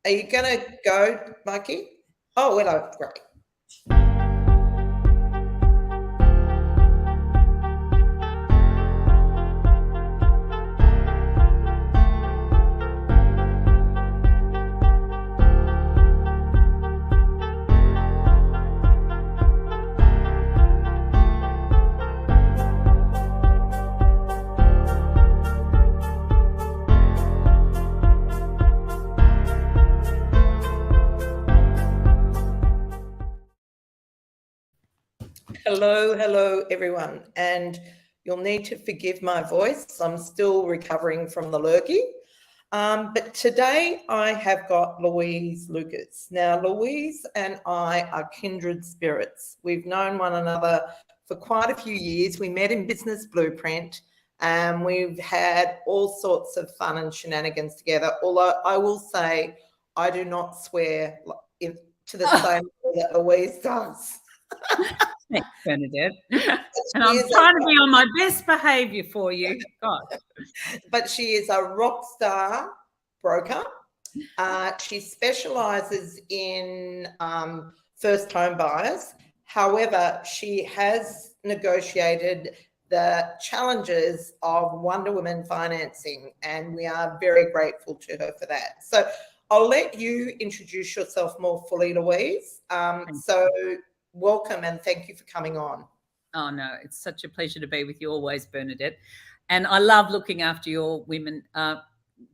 Are you going to go, Mikey? Oh, hello. Great. Hello, everyone. And you'll need to forgive my voice. I'm still recovering from the lurgy. But today I have got Louise Lucas. Now, Louise and I are kindred spirits. We've known one another for quite a few years. We met in Business Blueprint, and we've had all sorts of fun and shenanigans together. Although I will say I do not swear to the same way that Louise does. Thanks, Bernadette. And I'm trying to be on my best behaviour for you. God. But she is a rock star broker. She specialises in first home buyers. However, she has negotiated the challenges of Wonder Woman financing, and we are very grateful to her for that. So I'll let you introduce yourself more fully, Louise. Welcome and thank you for coming on. Oh, no, it's such a pleasure to be with you always, Bernadette. And I love looking after your women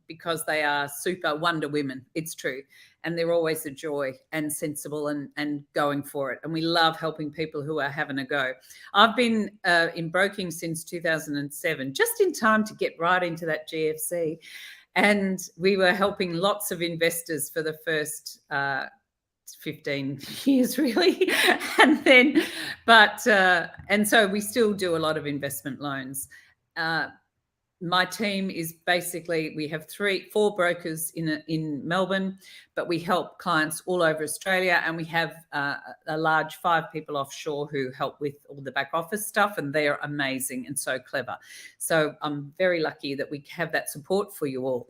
because they are super wonder women. It's true. And they're always a joy and sensible and going for it. And we love helping people who are having a go. I've been in broking since 2007, just in time to get right into that GFC. And we were helping lots of investors for the first 15 years really. And so we still do a lot of investment loans. My team is basically, we have 4 brokers in Melbourne, but we help clients all over Australia, and we have a large 5 people offshore who help with all the back office stuff, and they're amazing and so clever. So I'm very lucky that we have that support for you all.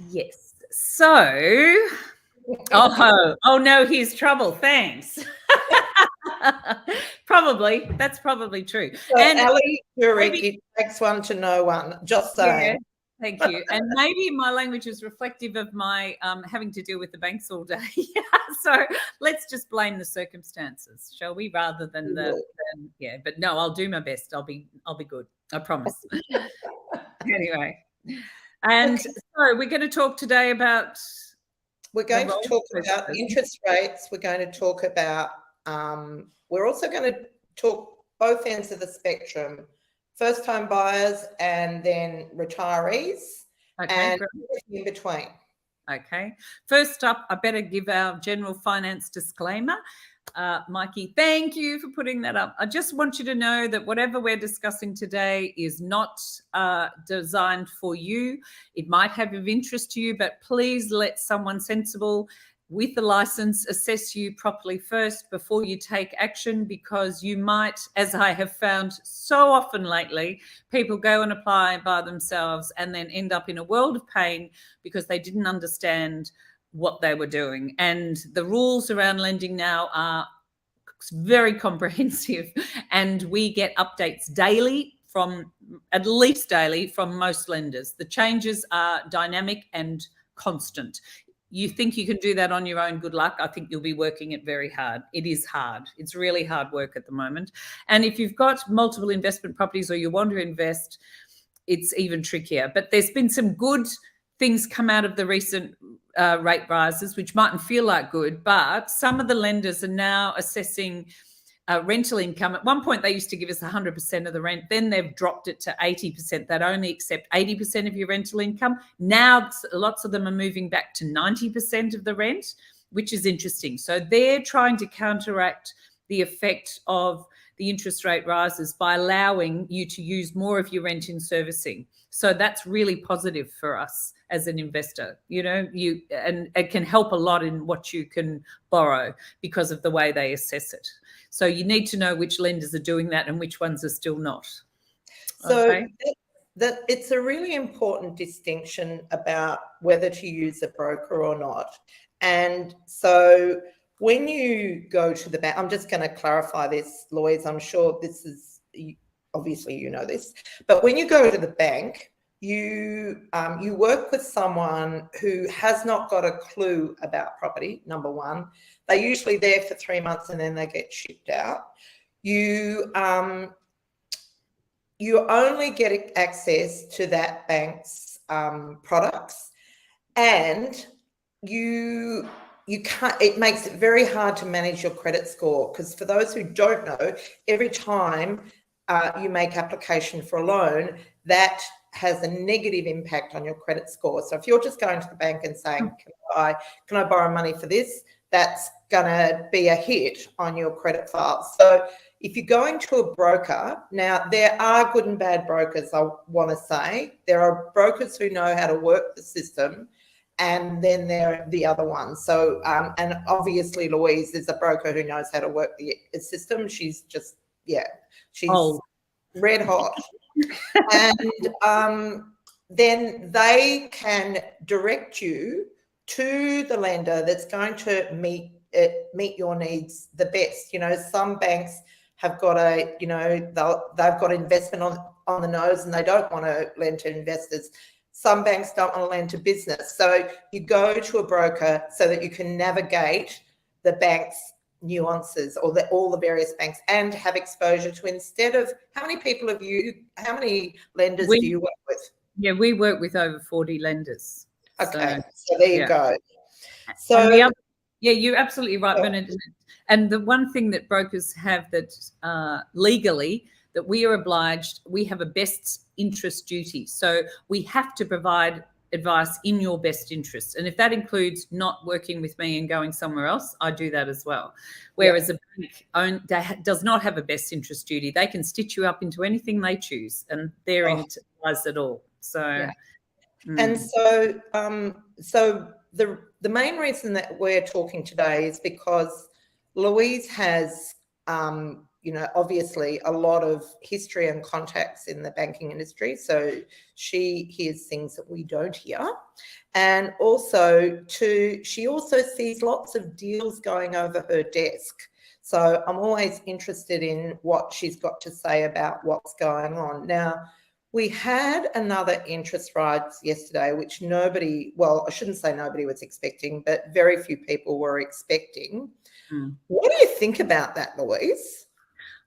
Yes. So Oh no, here's trouble. Thanks. Probably. That's probably true. So and Ali Zurich, it takes one to know one. Just saying. Yeah, thank you. And maybe my language is reflective of my having to deal with the banks all day. So let's just blame the circumstances, shall we? Rather than yeah. But no, I'll do my best. I'll be good. I promise. Anyway, and so we're going to talk today about. We're going to talk about interest rates. We're going to talk about, we're also going to talk both ends of the spectrum, first home buyers and then retirees, and in between. Okay. First up, I better give our general finance disclaimer. Mikey, thank you for putting that up. I just want you to know that whatever we're discussing today is not designed for you. It might have of interest to you, but please let someone sensible with the license assess you properly first before you take action, because you might, as I have found so often lately, people go and apply by themselves and then end up in a world of pain because they didn't understand what they were doing. And the rules around lending now are very comprehensive, and we get updates daily at least daily from most lenders. The changes are dynamic and constant. You think you can do that on your own, good luck. I think you'll be working it very hard. It is hard. It's really hard work at the moment. And if you've got multiple investment properties or you want to invest, it's even trickier. But there's been some good things come out of the recent rate rises, which mightn't feel like good, but some of the lenders are now assessing rental income. At one point, they used to give us 100% of the rent. Then they've dropped it to 80%. They'd only accept 80% of your rental income. Now, lots of them are moving back to 90% of the rent, which is interesting. So they're trying to counteract the effect of the interest rate rises by allowing you to use more of your rent in servicing. So that's really positive for us as an investor, and it can help a lot in what you can borrow because of the way they assess it. So you need to know which lenders are doing that and which ones are still not. So okay. that it's a really important distinction about whether to use a broker or not. And so when you go to the bank, I'm just going to clarify this, Louise, I'm sure this is, obviously you know this, but when you go to the bank, you work with someone who has not got a clue about property, number one. They're usually there for 3 months and then they get shipped out. You only get access to that bank's products, and you can't, it makes it very hard to manage your credit score, because for those who don't know, every time you make application for a loan, that has a negative impact on your credit score. So if you're just going to the bank and saying, can I borrow money for this? That's going to be a hit on your credit file. So if you're going to a broker, now there are good and bad brokers, I want to say. There are brokers who know how to work the system, and then there are the other ones. So, and obviously Louise is a broker who knows how to work the system. She's just, she's red hot. And then they can direct you to the lender that's going to meet your needs the best. You know, some banks have got they've got investment on the nose and they don't want to lend to investors. Some banks don't want to lend to business. So you go to a broker so that you can navigate the bank's nuances, or all the various banks, and have exposure to, instead of, how many lenders do you work with? Yeah, we work with over 40 lenders. Okay, so there you go. So you're absolutely right, Bernadette. And the one thing that brokers have that legally, that we are obliged, we have a best interest duty. So we have to provide advice in your best interest. And if that includes not working with me and going somewhere else, I do that as well. Whereas a bank does not have a best interest duty. They can stitch you up into anything they choose, and they're in to advise it all. So, and so, so the main reason that we're talking today is because Louise has, obviously a lot of history and contacts in the banking industry. So she hears things that we don't hear. And also she also sees lots of deals going over her desk. So I'm always interested in what she's got to say about what's going on. Now, we had another interest rise yesterday, which I shouldn't say nobody was expecting, but very few people were expecting. What do you think about that, Louise?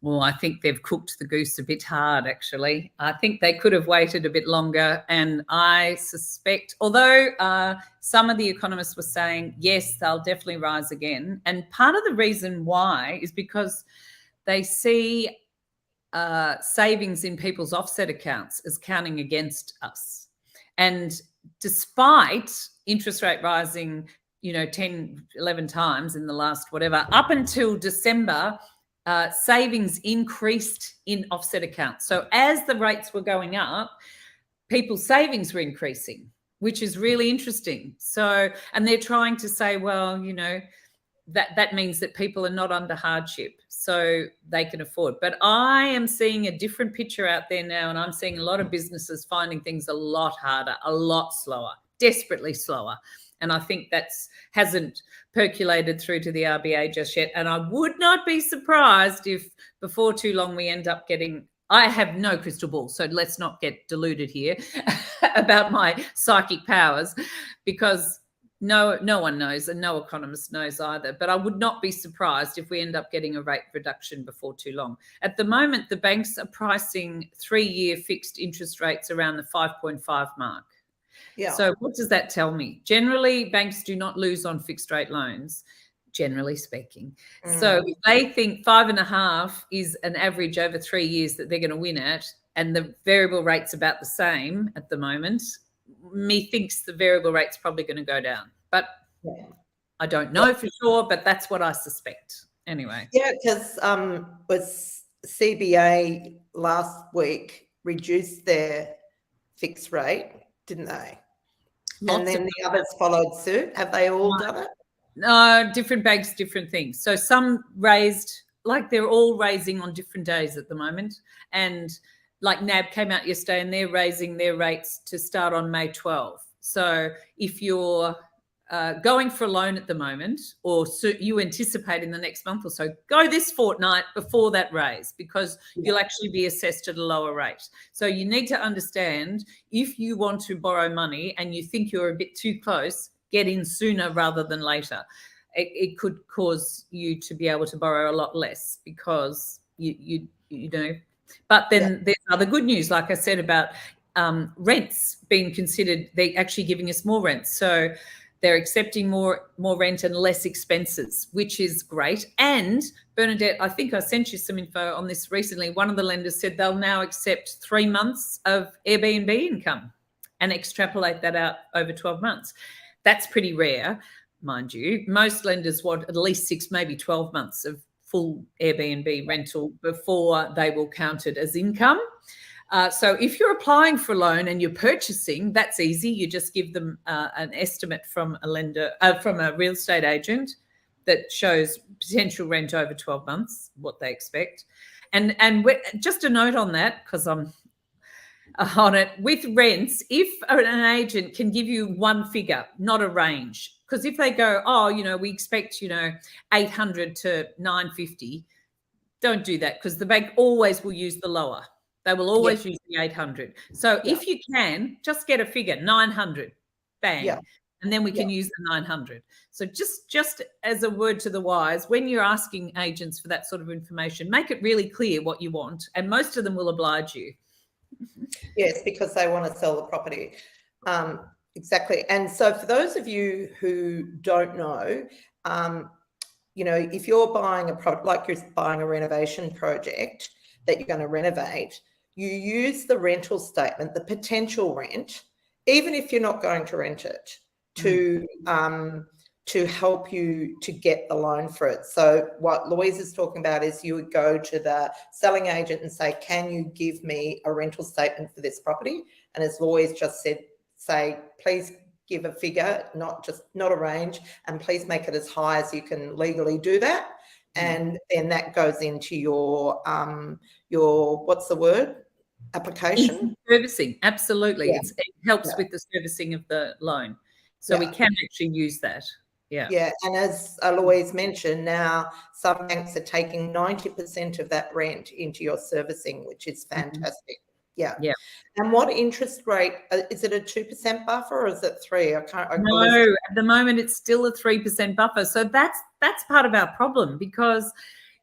Well, I think they've cooked the goose a bit hard, actually. I think they could have waited a bit longer. And I suspect, although some of the economists were saying, yes, they'll definitely rise again. And part of the reason why is because they see savings in people's offset accounts as counting against us. And despite interest rate rising, 10, 11 times in the last whatever, up until December, savings increased in offset accounts. So as the rates were going up, people's savings were increasing, which is really interesting. So, and they're trying to say, well, that means that people are not under hardship, so they can afford. But I am seeing a different picture out there now, and I'm seeing a lot of businesses finding things a lot harder, a lot slower, desperately slower. And I think that's hasn't percolated through to the RBA just yet. And I would not be surprised if before too long we end up getting, I have no crystal ball, so let's not get deluded here about my psychic powers, because no one knows, and no economist knows either. But I would not be surprised if we end up getting a rate reduction before too long. At the moment, the banks are pricing 3-year fixed interest rates around the 5.5 mark. Yeah. So what does that tell me? Generally, banks do not lose on fixed rate loans, generally speaking. So if they think 5.5 is an average over 3 years that they're going to win at, and the variable rate's about the same at the moment, methinks the variable rate's probably going to go down. But I don't know for sure, but that's what I suspect. Anyway. Yeah, because was CBA last week reduced their fixed rate, didn't they? And then the others followed suit. Have they all done it? No, different banks, different things. So some raised, like they're all raising on different days at the moment. And like NAB came out yesterday and they're raising their rates to start on May 12. So if you're going for a loan at the moment, or you anticipate in the next month or so, go this fortnight before that raise, because you'll actually be assessed at a lower rate. So you need to understand, if you want to borrow money and you think you're a bit too close, get in sooner rather than later. It could cause you to be able to borrow a lot less, because you know. But then there's other good news, like I said, about rents being considered. They're actually giving us more rent. So they're accepting more rent and less expenses, which is great. And Bernadette, I think I sent you some info on this recently. One of the lenders said they'll now accept 3 months of Airbnb income and extrapolate that out over 12 months. That's pretty rare, mind you. Most lenders want at least 6, maybe 12 months of full Airbnb rental before they will count it as income. So if you're applying for a loan and you're purchasing, that's easy. You just give them an estimate from a lender, from a real estate agent, that shows potential rent over 12 months, what they expect. And just a note on that, because I'm on it, with rents, if an agent can give you one figure, not a range, because if they go, oh, we expect, 800 to 950, don't do that, because the bank always will use the lower. They will always use the 800. So if you can, just get a figure, 900, bang, and then we can use the 900. So just as a word to the wise, when you're asking agents for that sort of information, make it really clear what you want, and most of them will oblige you. Yes, because they want to sell the property. Exactly. And so for those of you who don't know, if you're buying a product, like you're buying a renovation project that you're going to renovate, you use the rental statement, the potential rent, even if you're not going to rent it, to help you to get the loan for it. So what Louise is talking about is you would go to the selling agent and say, can you give me a rental statement for this property? And as Louise just said, say, please give a figure, not a range, and please make it as high as you can legally do that. And then that goes into your what's the word? Application. Servicing, absolutely. It helps with the servicing of the loan. So we can actually use that. Yeah. And as Louise mentioned, now some banks are taking 90% of that rent into your servicing, which is fantastic. Yeah. And what interest rate, is it a 2% buffer or is it 3%? No, at the moment it's still a 3% buffer. So that's part of our problem, because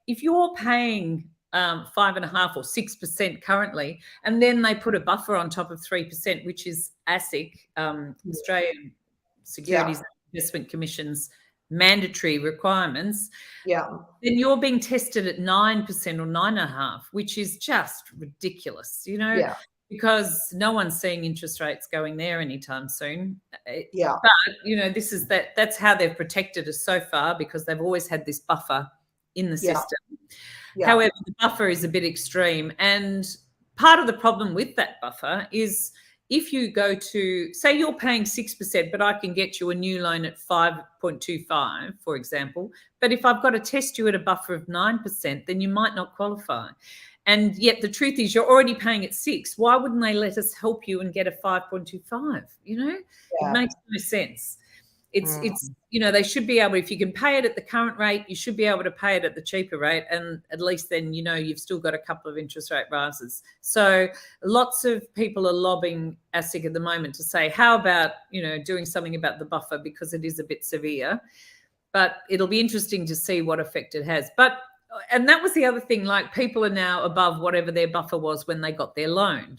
if you're paying 5.5% or 6% currently, and then they put a buffer on top of 3%, which is ASIC, Australian Securities and Investment Commission's mandatory requirements, then you're being tested at 9% or 9.5%, which is just ridiculous, because no one's seeing interest rates going there anytime soon. But that's how they've protected us so far, because they've always had this buffer in the system. However, the buffer is a bit extreme, and part of the problem with that buffer is, if you go to, say you're paying 6%, but I can get you a new loan at 5.25, for example, but if I've got to test you at a buffer of 9%, then you might not qualify. And yet the truth is you're already paying at 6. Why wouldn't they let us help you and get a 5.25? It makes no sense. It's they should be able, if you can pay it at the current rate, you should be able to pay it at the cheaper rate, and at least then you've still got a couple of interest rate rises. So lots of people are lobbying ASIC at the moment to say, how about doing something about the buffer, because it is a bit severe. But it'll be interesting to see what effect it has. And that was the other thing, like, people are now above whatever their buffer was when they got their loan.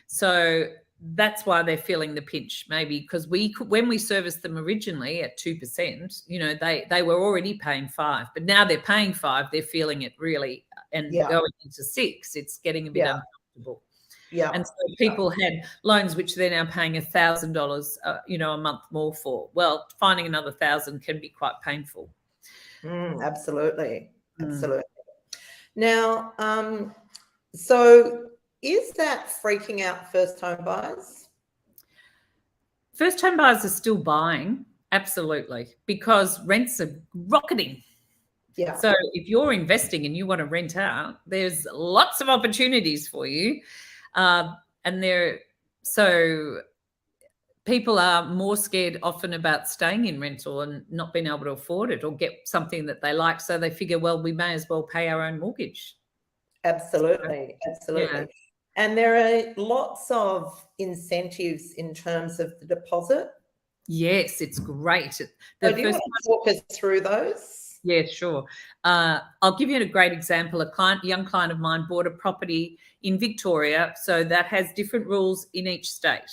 So that's why they're feeling the pinch, maybe, because when we serviced them originally at 2%, they were already paying 5%, but now they're paying 5%. They're feeling it really, and going into 6%, it's getting a bit uncomfortable. And so people had loans which they're now paying $1,000, a month more for. Well, finding another $1,000 can be quite painful. Absolutely. Now, so is that freaking out first home buyers? First home buyers are still buying, absolutely, because rents are rocketing. Yeah. So if you're investing and you want to rent out, there's lots of opportunities for you. So people are more scared often about staying in rental and not being able to afford it or get something that they like. So they figure, well, we may as well pay our own mortgage. Absolutely. So, Absolutely. yeah. And there are lots of incentives in terms of the deposit. Yes, it's great. So do you want to talk us through those? Yeah, sure. I'll give you a great example. Young client of mine bought a property in Victoria. So that has different rules in each state.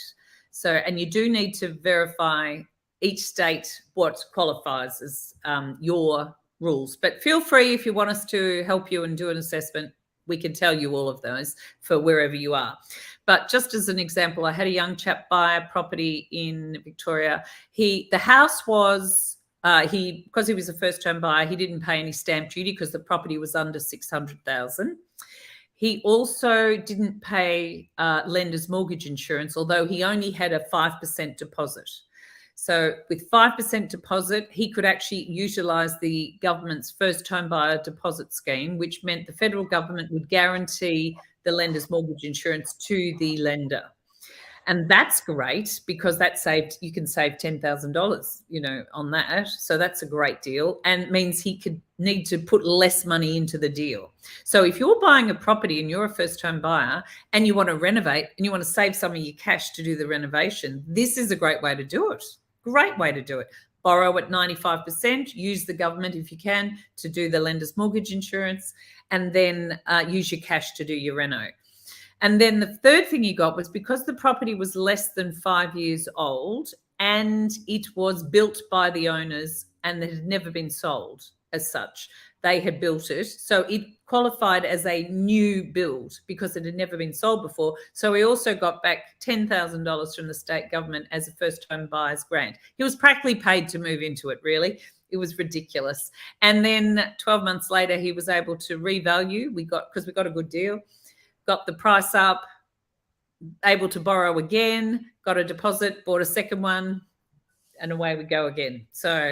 So, and you do need to verify each state what qualifies as your rules. But feel free, if you want us to help you and do an assessment, we can tell you all of those for wherever you are. But just as an example, I had a young chap buy a property in Victoria. The house was, because he was a first-time buyer, he didn't pay any stamp duty because the property was under 600,000. He also didn't pay lender's mortgage insurance, although he only had a 5% deposit. So with 5% deposit, he could actually utilise the government's first home buyer deposit scheme, which meant the federal government would guarantee the lender's mortgage insurance to the lender. And that's great because you can save $10,000, on that. So that's a great deal, and means he could need to put less money into the deal. So if you're buying a property and you're a first home buyer and you want to renovate and you want to save some of your cash to do the renovation, this is a great way to do it. Great way to do it. Borrow at 95%, use the government if you can to do the lender's mortgage insurance, and then use your cash to do your reno. And then the third thing he got was because the property was less than 5 years old and it was built by the owners and it had never been sold as such. They had built it. So it qualified as a new build because it had never been sold before. So he also got back $10,000 from the state government as a first home buyer's grant. He was practically paid to move into it, really. It was ridiculous. And then 12 months later, he was able to revalue. Because we got a good deal. Got the price up, able to borrow again, got a deposit, bought a second one, and away we go again. So,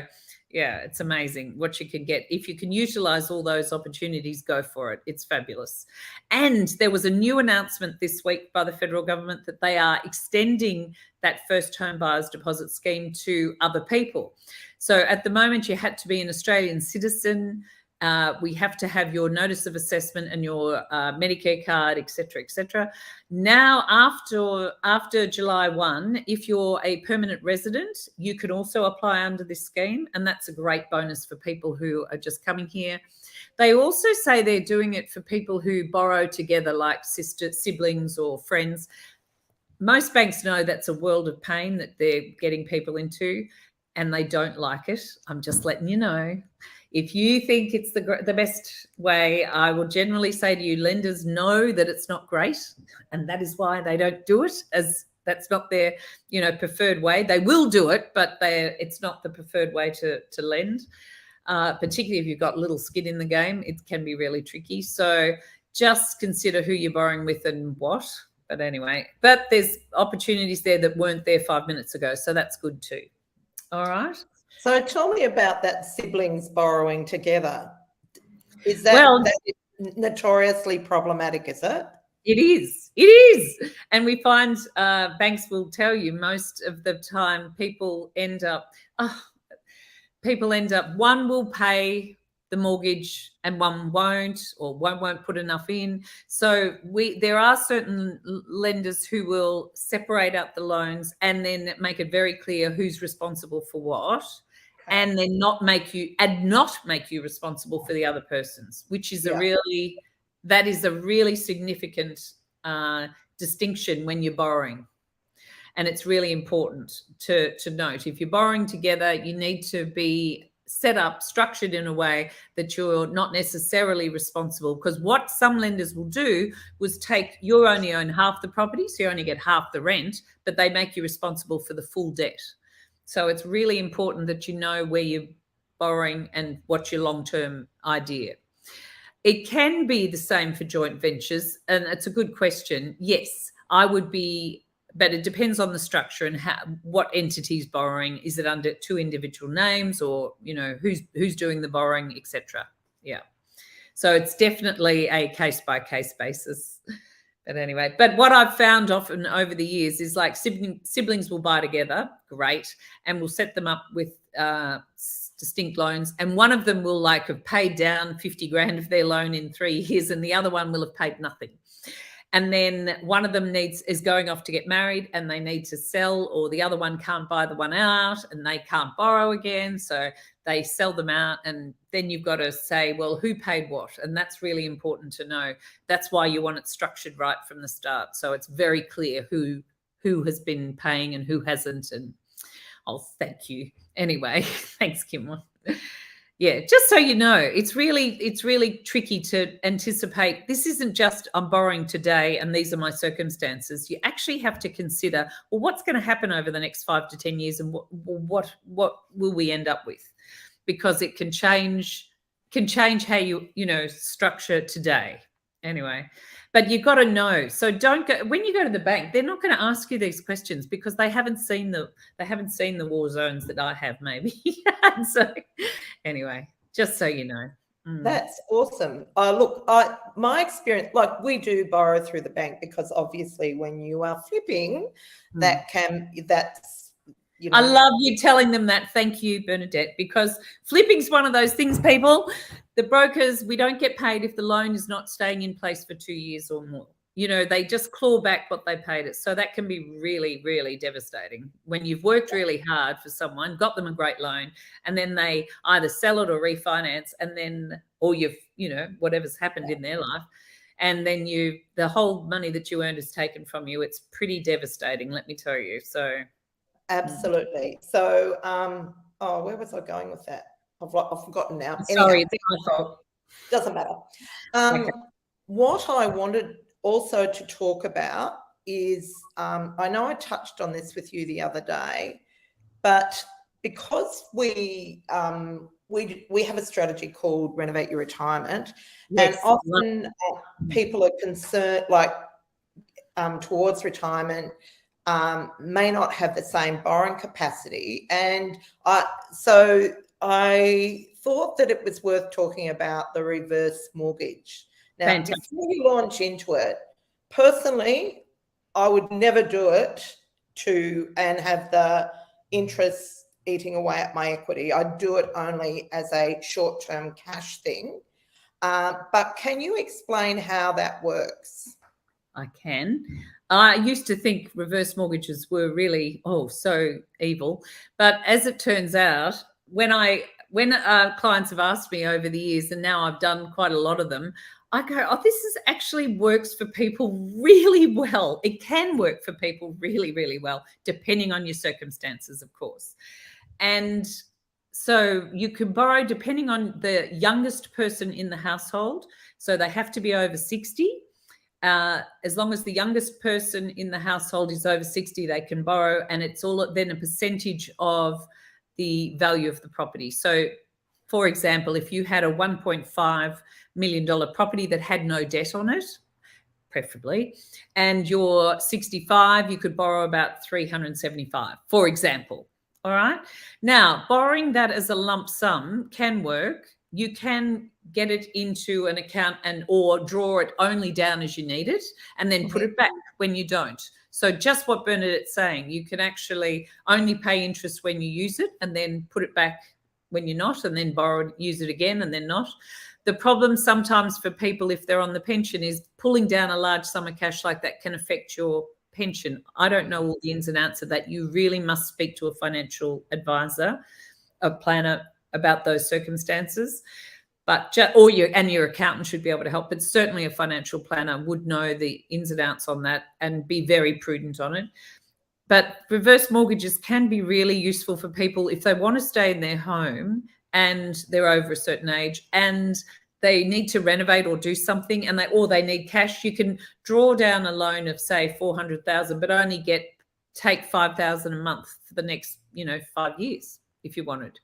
yeah, it's amazing what you can get. If you can utilize all those opportunities, go for it. It's fabulous. And there was a new announcement this week by the federal government that they are extending that first home buyers deposit scheme to other people. So at the moment, you had to be an Australian citizen. We have to have your notice of assessment and your Medicare card, etc., etc. Now, after July 1, if you're a permanent resident, you can also apply under this scheme, and that's a great bonus for people who are just coming here. They also say they're doing it for people who borrow together, like siblings or friends. Most banks know that's a world of pain that they're getting people into, and they don't like it. I'm just letting you know. If you think it's the best way, I will generally say to you, lenders know that it's not great, and that is why they don't do it, as that's not their preferred way. They will do it, but it's not the preferred way to lend, particularly if you've got little skin in the game. It can be really tricky. So just consider who you're borrowing with and what. But anyway, there's opportunities there that weren't there 5 minutes ago, so that's good too. All right. So tell me about that siblings borrowing together. Is that notoriously problematic, is it? It is. And we find banks will tell you most of the time people end up, one will pay the mortgage and one won't, or one won't put enough in. So there are certain lenders who will separate out the loans and then make it very clear who's responsible for what, and then not make you responsible for the other person's, which is a really significant distinction when you're borrowing. And it's really important to note. If you're borrowing together, you need to be set up, structured in a way that you're not necessarily responsible, because what some lenders will do was you only own half the property, so you only get half the rent, but they make you responsible for the full debt. So it's really important that you know where you're borrowing and what's your long-term idea. It can be the same for joint ventures, and it's a good question. Yes, I would be, but it depends on the structure and what entity's borrowing. Is it under two individual names, or who's doing the borrowing, etc. Yeah. So it's definitely a case-by-case basis. But anyway, but what I've found often over the years is like siblings will buy together, great, and we'll set them up with distinct loans. And one of them will like have paid down 50 grand of their loan in 3 years, and the other one will have paid nothing. And then one of them is going off to get married and they need to sell, or the other one can't buy the one out and they can't borrow again. So they sell them out, and then you've got to say, well, who paid what? And that's really important to know. That's why you want it structured right from the start. So it's very clear who has been paying and who hasn't. And I'll thank you. Anyway, thanks, Kim. Yeah, just so you know, it's really tricky to anticipate. This isn't just I'm borrowing today and these are my circumstances. You actually have to consider, well, what's going to happen over the next 5 to 10 years, and what will we end up with? Because it can change how you structure today. Anyway, but you've got to know. So don't go when you go to the bank. They're not going to ask you these questions because they haven't seen the war zones that I have, maybe. So anyway, just so you know. That's awesome. Look, my experience, like we do borrow through the bank because obviously when you are flipping, that's. I love you telling them that. Thank you, Bernadette, because flipping's one of those things, people. The brokers, we don't get paid if the loan is not staying in place for 2 years or more. They just claw back what they paid us. So that can be really, really devastating when you've worked really hard for someone, got them a great loan, and then they either sell it or refinance, and then, or whatever's happened in their life. And then the whole money that you earned is taken from you. It's pretty devastating, let me tell you. So. Absolutely. So, where was I going with that? I've forgotten now. Sorry, it's my fault. Doesn't matter. Okay. What I wanted also to talk about is, I know I touched on this with you the other day, but because we have a strategy called Renovate Your Retirement, yes, and often people are concerned, towards retirement. May not have the same borrowing capacity. And so I thought that it was worth talking about the reverse mortgage. Now, Fantastic. Before we launch into it, personally, I would never do it and have the interest eating away at my equity. I'd do it only as a short-term cash thing. But can you explain how that works? I can. I used to think reverse mortgages were really, so evil. But as it turns out, when clients have asked me over the years, and now I've done quite a lot of them, I go, this actually works for people really well. It can work for people really, really well, depending on your circumstances, of course. And so you can borrow depending on the youngest person in the household. So they have to be over 60. As long as the youngest person in the household is over 60, they can borrow, and it's all then a percentage of the value of the property. So, for example, if you had a $1.5 million property that had no debt on it, preferably, and you're 65, you could borrow about $375, for example. All right. Now, borrowing that as a lump sum can work. You can get it into an account or draw it only down as you need it, and then put it back when you don't. So just what Bernadette's saying, you can actually only pay interest when you use it, and then put it back when you're not, and then borrow it, use it again, and then not. The problem sometimes for people, if they're on the pension, is pulling down a large sum of cash like that can affect your pension. I don't know all the ins and outs of that. You really must speak to a financial advisor, a planner, about those circumstances, but your accountant should be able to help. But certainly a financial planner would know the ins and outs on that and be very prudent on it. But reverse mortgages can be really useful for people if they want to stay in their home and they're over a certain age and they need to renovate or do something, and they need cash. You can draw down a loan of say $400,000, but only take $5,000 a month for the next 5 years if you wanted.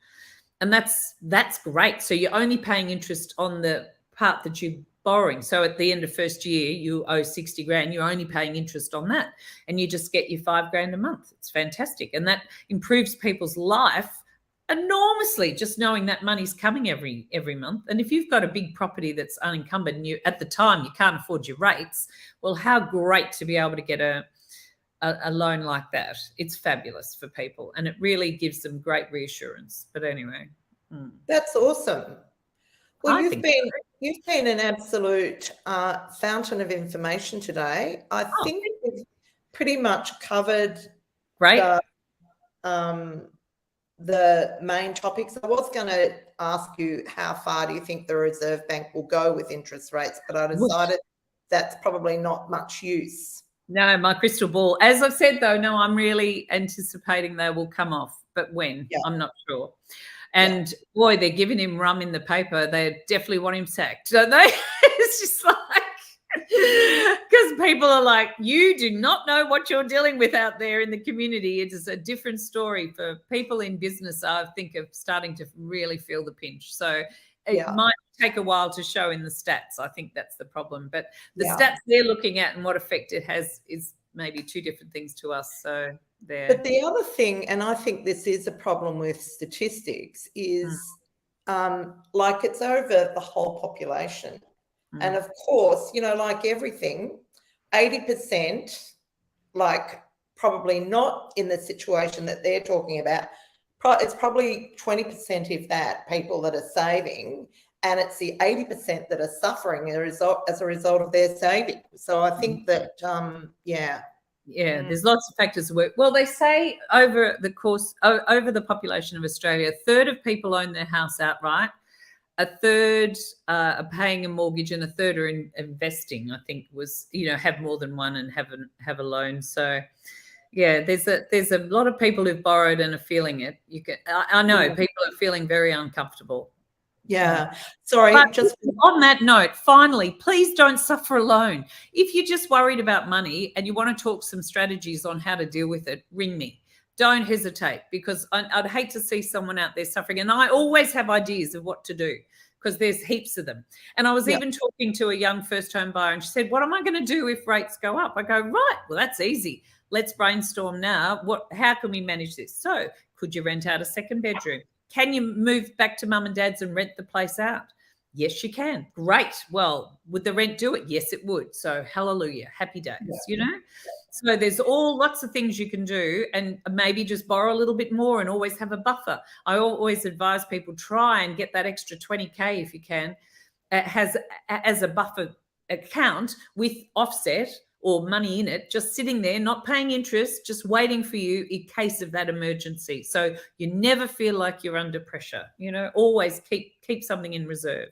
And that's great. So you're only paying interest on the part that you're borrowing. So at the end of first year, you owe 60 grand. You're only paying interest on that, and you just get your $5 grand a month. It's fantastic, and that improves people's life enormously just knowing that money's coming every month. And if you've got a big property that's unencumbered and you at the time you can't afford your rates, well, how great to be able to get a loan like that. It's fabulous for people, and it really gives them great reassurance. But anyway, that's awesome. Well, you've been an absolute fountain of information today. I think we've pretty much covered the main topics. I was going to ask you how far do you think the Reserve Bank will go with interest rates, but I decided that's probably not much use. No, my crystal ball. As I've said, though, no, I'm really anticipating they will come off. But when? Yeah. I'm not sure. And boy, they're giving him rum in the paper. They definitely want him sacked, don't they? It's just like, because people are like, you do not know what you're dealing with out there in the community. It is a different story for people in business. I think of starting to really feel the pinch. So it might take a while to show in the stats. I think that's the problem. But the stats they're looking at and what effect it has is maybe two different things to us. So there. But the other thing, and I think this is a problem with statistics, is like it's over the whole population. And of course, you know, like everything, 80%, like probably not in the situation that they're talking about. It's probably 20%, if that, people that are saving, and it's the 80% that are suffering as a result of their saving. So I think that, there's lots of factors to work. Well, they say over the population of Australia, a third of people own their house outright. A third are paying a mortgage, and a third are investing. I think have more than one and have a loan. So, there's a lot of people who've borrowed and are feeling it. I know people are feeling very uncomfortable. Yeah, sorry. But just on that note, finally, please don't suffer alone. If you're just worried about money and you want to talk some strategies on how to deal with it, ring me. Don't hesitate, because I'd hate to see someone out there suffering. And I always have ideas of what to do, because there's heaps of them. And I was even talking to a young first home buyer, and she said, what am I going to do if rates go up? I go, right, well, that's easy. Let's brainstorm now. How can we manage this? So could you rent out a second bedroom? Can you move back to mum and dad's and rent the place out? Yes, you can. Great. Well, would the rent do it? Yes, it would. So hallelujah, happy days, So there's lots of things you can do, and maybe just borrow a little bit more and always have a buffer. I always advise people, try and get that extra 20K if you can, as a buffer account with offset or money in it, just sitting there, not paying interest, just waiting for you in case of that emergency. So you never feel like you're under pressure, always keep something in reserve.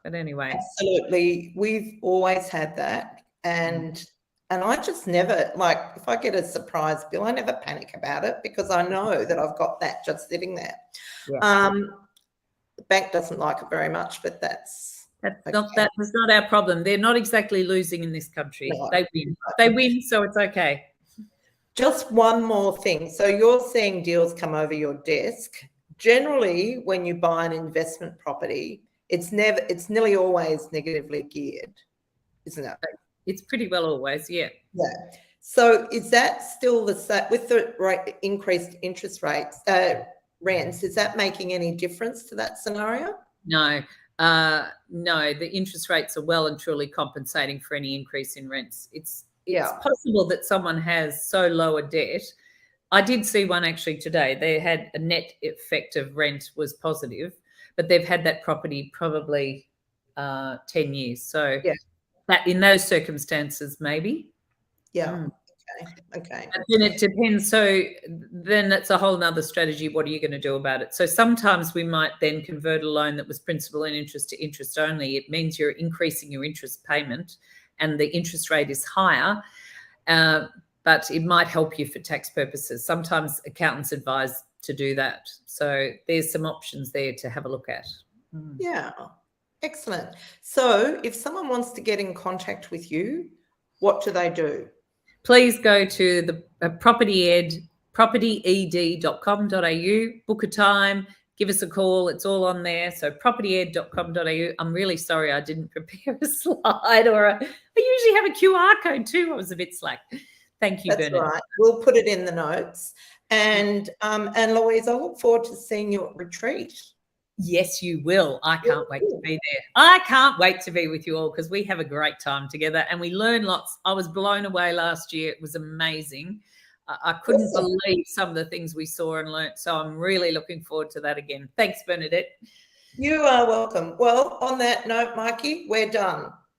But anyway. Absolutely. We've always had that. And I just never, like, if I get a surprise bill, I never panic about it, because I know that I've got that just sitting there. Yeah. The bank doesn't like it very much, but that's not our problem. They're not exactly losing in this country. No. They win, so it's okay. Just one more thing. So you're seeing deals come over your desk. Generally, when you buy an investment property, it's nearly always negatively geared, isn't it? It's pretty well always, yeah. Yeah. So is that still the same with the increased interest rates, rents? Is that making any difference to that scenario? No. No, the interest rates are well and truly compensating for any increase in rents. It's possible that someone has so low a debt. I did see one actually today. They had a net effect of rent was positive, but they've had that property probably 10 years. So that in those circumstances, maybe. Yeah. Okay. But then it depends. So then that's a whole nother strategy. What are you going to do about it? So sometimes we might then convert a loan that was principal and interest to interest only. It means you're increasing your interest payment and the interest rate is higher, but it might help you for tax purposes. Sometimes accountants advise to do that. So there's some options there to have a look at. Yeah. Excellent. So if someone wants to get in contact with you, what do they do? Please go to the propertyed.com.au, book a time, give us a call. It's all on there. So propertyed.com.au. I'm really sorry I didn't prepare a slide I usually have a QR code too. I was a bit slack. Thank you, That's Bernard. Right. We'll put it in the notes. And Louise, I look forward to seeing you at retreat. Yes, you will. I can't wait to be there. I can't wait to be with you all because we have a great time together and we learn lots. I was blown away last year. It was amazing. I couldn't believe some of the things we saw and learnt. So I'm really looking forward to that again. Thanks, Bernadette. You are welcome. Well, on that note, Mikey, we're done.